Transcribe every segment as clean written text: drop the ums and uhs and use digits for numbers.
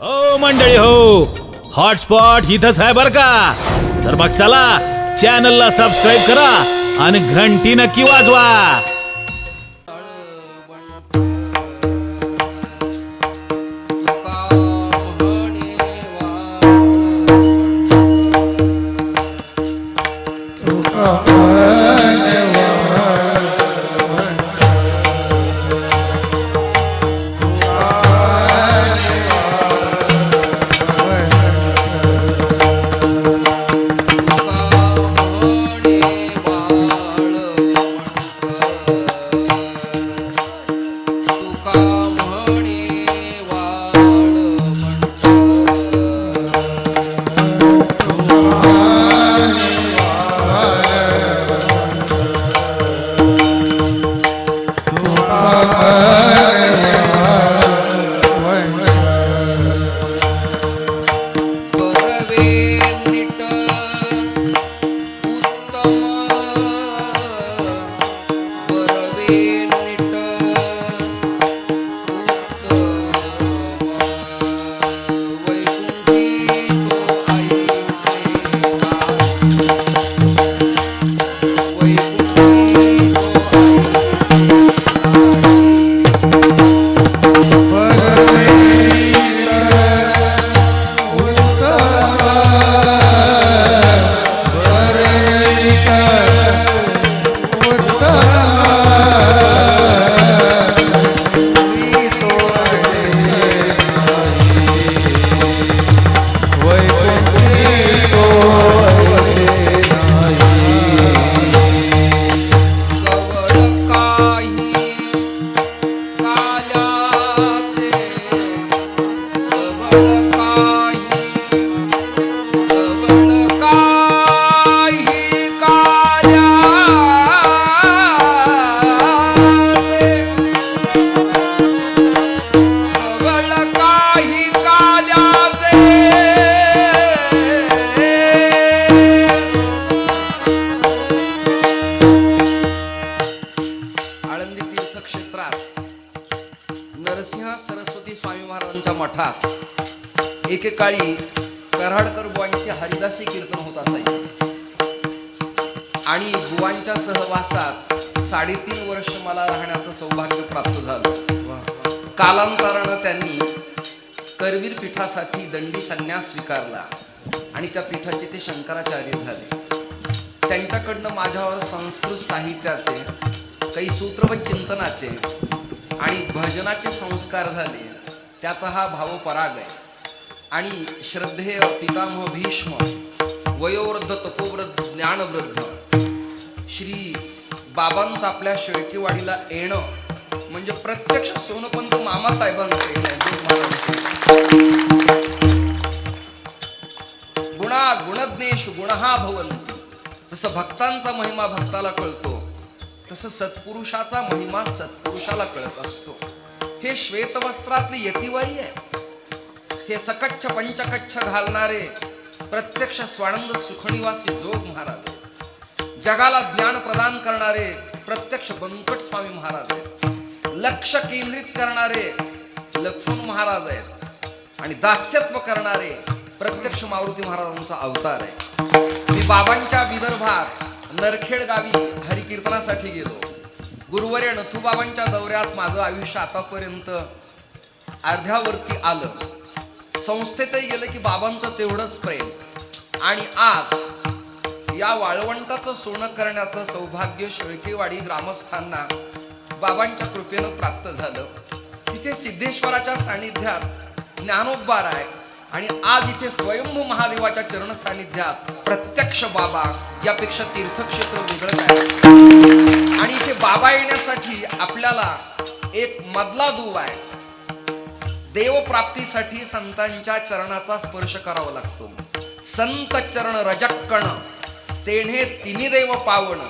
हो मंडळी हो, हॉटस्पॉट इथंच आहे बर का. तर मग चला चॅनलला सबस्क्राईब करा आणि घंटी नक्की वाजवा. मठात एकेकाळी कराडकर बुवांची हरिदासी कीर्तन होत असायचे आणि बुवांच्या सहवासात 3.5 वर्ष मला राहण्याचं सौभाग्य प्राप्त झालं. कालांतरानं त्यांनी करवीर पीठासाठी दंडी संन्यास स्वीकारला आणि त्या पीठाचे ते शंकराचार्य झाले. त्यांच्याकडनं माझ्यावर संस्कृत साहित्याचे, काही सूत्रबद्ध चिंतनाचे आणि भजनाचे संस्कार झाले. त्याचा हा भावपराग आहे. आणि श्रद्धेय पितामह भीष्म, वयोवृद्ध तपोवृद्ध ज्ञानवृद्ध श्री बाबांचं आपल्या शेळकेवाडीला येणं म्हणजे प्रत्यक्ष सोनपंत मामासाहेबांचं येणं. गुणा गुणज्ञेषु गुणहा भवन्ति. जसं भक्तांचा महिमा भक्ताला कळतो तसं सत्पुरुषाचा महिमा सत्पुरुषाला कळत असतो. हे श्वेतवस्त्रातले यतिवरी आहे. हे सकच्छ पंचकच्छ घालणारे प्रत्यक्ष स्वानंद सुखनिवासी जोग महाराज आहेत. जगाला ज्ञान प्रदान करणारे प्रत्यक्ष बंकट स्वामी महाराज आहेत. लक्ष केंद्रित करणारे लक्ष्मण महाराज आहेत आणि दास्यत्व करणारे प्रत्यक्ष मारुती महाराजांचा अवतार आहे. मी बाबांच्या विदर्भात नरखेड गावी हरिकीर्तनासाठी गेलो. गुरुवर्य नथुबाबांच्या दौऱ्यात माझं आयुष्य आतापर्यंत अर्ध्यावरती आलं. संस्थेतही गेलं की बाबांचं तेवढंच प्रेम. आणि आज या वाळवंटाचं सोनं करण्याचं सौभाग्य शेळकेवाडी ग्रामस्थांना बाबांच्या कृपेनं प्राप्त झालं. तिथे सिद्धेश्वराच्या सानिध्यात ज्ञानोबा आहे आणि आज इथे स्वयंभू महादेवाच्या चरण सानिध्यात प्रत्यक्ष बाबा. यापेक्षा तीर्थक्षेत्र वेगळं आहे. आणि इथे बाबा येण्यासाठी आपल्याला एक मधला दुवा आहे. देवप्राप्तीसाठी संतांच्या चरणाचा स्पर्श करावा लागतो. संत चरण रजक्कण तेणे तिन्ही देव पावन.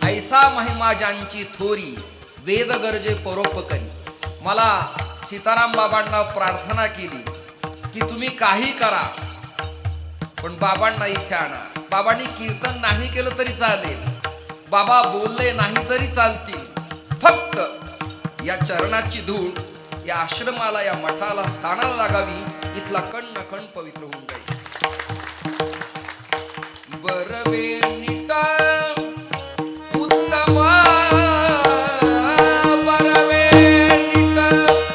ऐसा महिमा ज्यांची थोरी वेद गरजे परोपकरी. मला सीताराम बाबांना प्रार्थना केली की तुम्ही काही करा पण बाबांना इथे आणा. बाबांनी कीर्तन नाही केलं तरी चालेल, बाबा बोलले नाही तरी चालतील, फक्त या चरणाची धूळ या आश्रमाला या मठाला स्थानाला लागावी, इथला कण न कण पवित्र होऊन जाईल. बरवे नीट उत्तम, बरवे नीट उत्तम,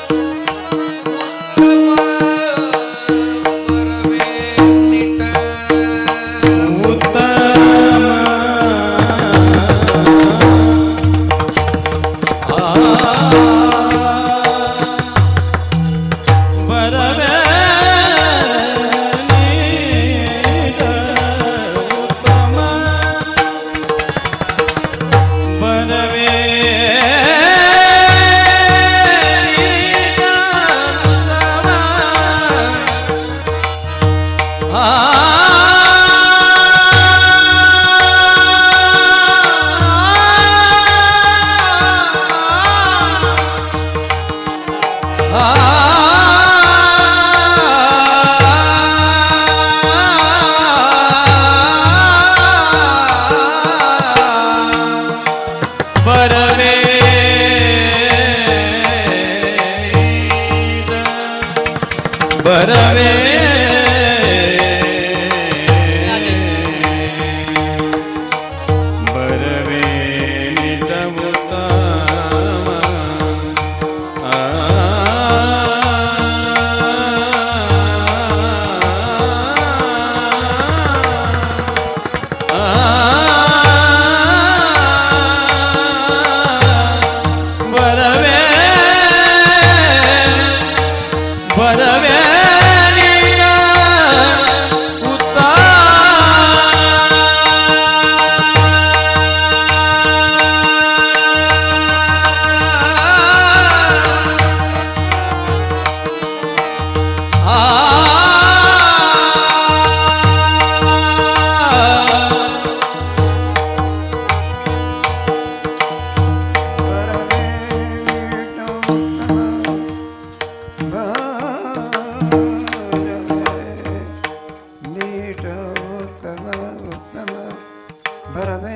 बरवे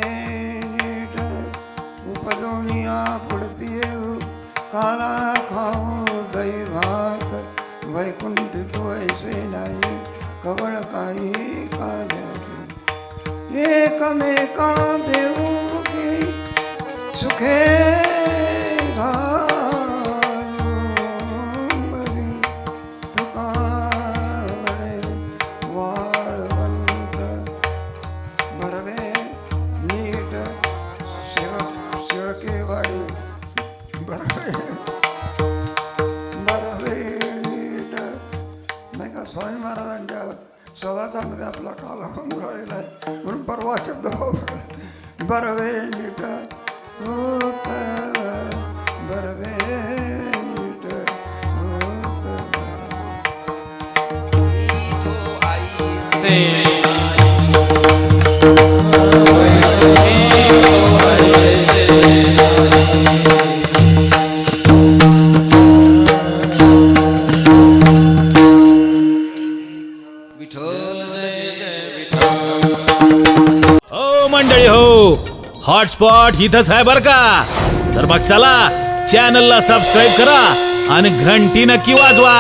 नीट काला खाऊ दही भात वैकुंठित वैसे नाही कवळ काही काजू एकमेका देऊ की सुखे घालू बरी तुकावळे वाळवंत भरवे नीट शेळकेवाडी बरवे नीट नाही का स्वामी महाराजांच्या सहवासामध्ये आपला कालावंत राहिला आहे म्हणून परवा शब्द बरवे नीट होत बरवे नीट होत हो मंडळी हो, हॉटस्पॉट इथंच आहे बर का. तर मग चला चॅनलला सबस्क्राईब करा आणि घंटी नक्की वाजवा.